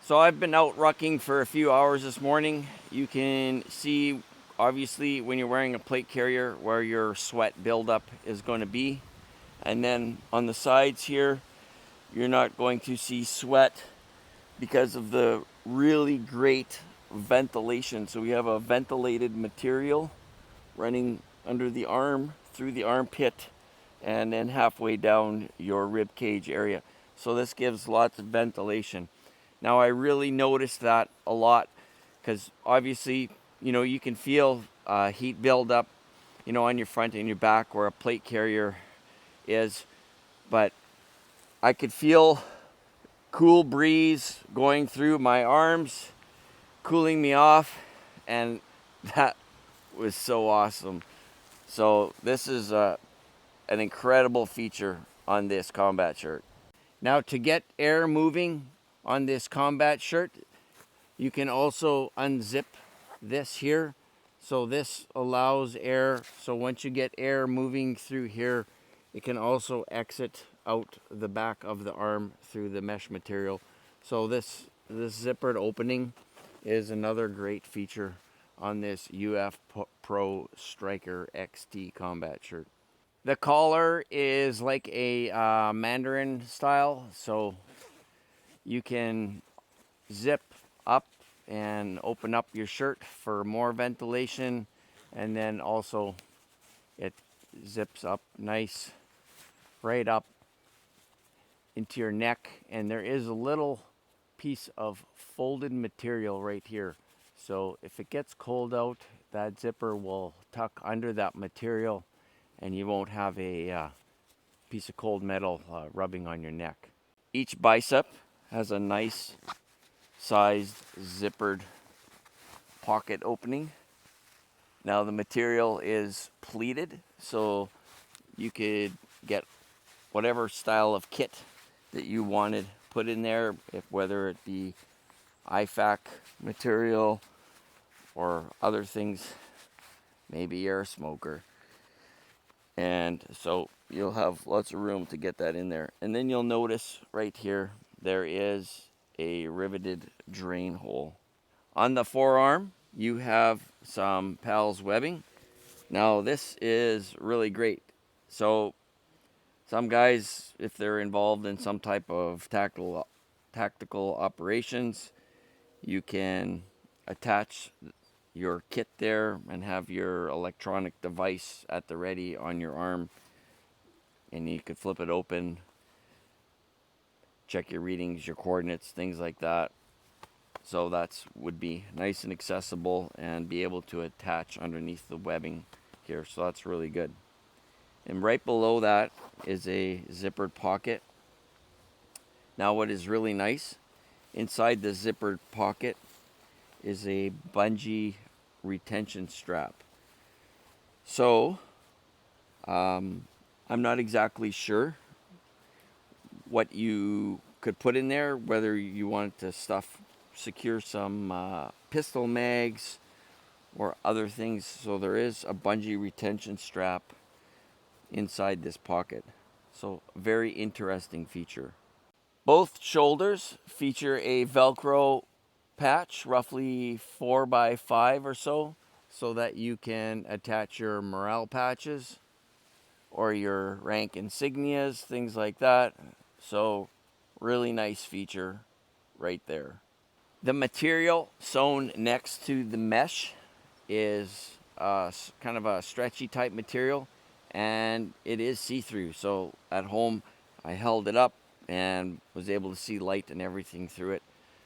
So I've been out rucking for a few hours this morning. You can see, obviously, when you're wearing a plate carrier where your sweat buildup is going to be. And then on the sides here, you're not going to see sweat because of the really great ventilation. So we have a ventilated material running under the arm, through the armpit, and then halfway down your rib cage area. So this gives lots of ventilation. Now I really noticed that a lot because obviously, you can feel heat build up, on your front and your back where a plate carrier is. But I could feel cool breeze going through my arms, cooling me off, and that was so awesome. So this is an incredible feature on this combat shirt. Now to get air moving on this combat shirt, you can also unzip this here. So this allows air. So once you get air moving through here, it can also exit out the back of the arm through the mesh material. So this zippered opening is another great feature on this UF Pro Striker XT combat shirt. The collar is like a Mandarin style, so you can zip up and open up your shirt for more ventilation, and then also it zips up nice right up into your neck, and there is a little piece of folded material right here. So if it gets cold out, that zipper will tuck under that material and you won't have a piece of cold metal rubbing on your neck. Each bicep has a nice sized zippered pocket opening. Now the material is pleated, so you could get whatever style of kit that you wanted put in there, whether it be IFAC material or other things, maybe air smoker. And so you'll have lots of room to get that in there. And then you'll notice right here, there is a riveted drain hole. On the forearm, you have some PALS webbing. Now this is really great. So some guys, if they're involved in some type of tactical operations, you can attach your kit there and have your electronic device at the ready on your arm, and you could flip it open, check your readings, your coordinates, things like that. So that would be nice and accessible and be able to attach underneath the webbing here. So that's really good. And right below that is a zippered pocket. Now what is really nice, inside the zippered pocket is a bungee retention strap. So I'm not exactly sure what you could put in there, whether you wanted to secure some pistol mags or other things. So there is a bungee retention strap inside this pocket. So very interesting feature. Both shoulders feature a Velcro patch, roughly 4 by 5 or so that you can attach your morale patches or your rank insignias, things like that. So really nice feature right there. The material sewn next to the mesh is kind of a stretchy type material, and it is see-through. So at home I held it up and was able to see light and everything through it.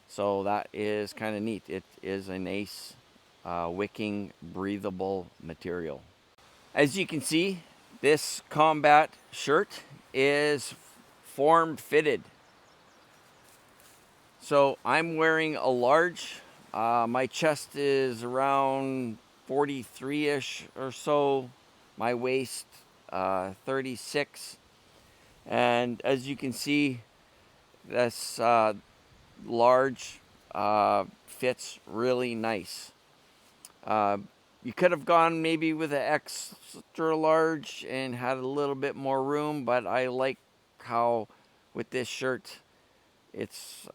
So that is kind of neat. It is a nice wicking, breathable material. As you can see, this combat shirt is form fitted. So I'm wearing a large. My chest is around 43-ish or so. My waist 36. And as you can see, this large fits really nice. You could have gone maybe with an extra large and had a little bit more room, but I like how with this shirt it's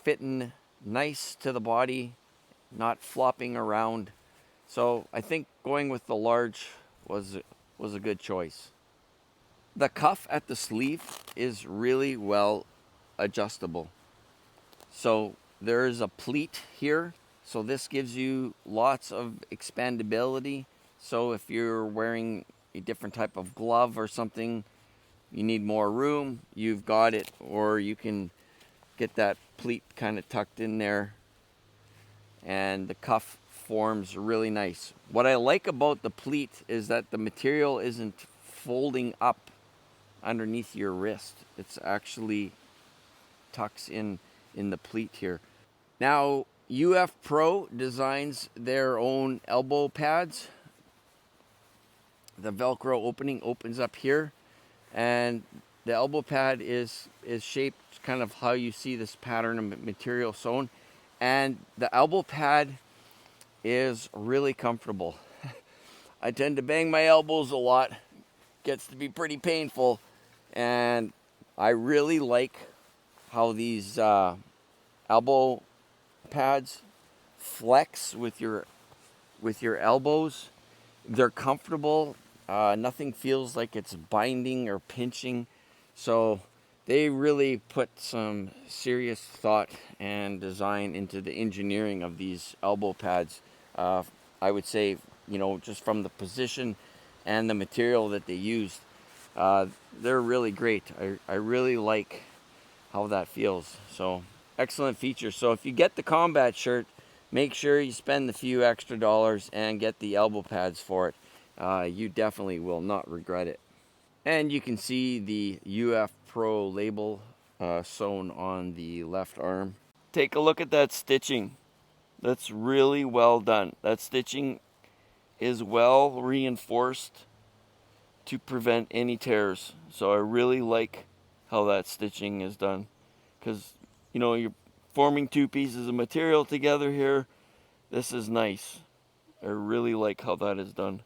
fitting nice to the body, not flopping around. So I think going with the large was a good choice. The cuff at the sleeve is really well adjustable. So there is a pleat here. So this gives you lots of expandability. So if you're wearing a different type of glove or something, you need more room, you've got it. Or you can get that pleat kind of tucked in there, and the cuff forms really nice. What I like about the pleat is that the material isn't folding up underneath your wrist. It's actually tucks in the pleat here. Now, UF Pro designs their own elbow pads. The Velcro opening opens up here, and the elbow pad is shaped kind of how you see this pattern of material sewn. And the elbow pad is really comfortable. I tend to bang my elbows a lot. Gets to be pretty painful. And I really like how these elbow pads flex with your elbows. They're comfortable. Nothing feels like it's binding or pinching. So they really put some serious thought and design into the engineering of these elbow pads. I would say, just from the position and the material that they used, they're really great. I really like how that feels. So excellent feature. So if you get the combat shirt, make sure you spend the few extra dollars and get the elbow pads for it. You definitely will not regret it. And you can see the UF Pro label sewn on the left arm. Take a look at that stitching. That's really well done. That stitching is well reinforced to prevent any tears. So I really like how that stitching is done, because you're forming two pieces of material together here. This is nice. I really like how that is done.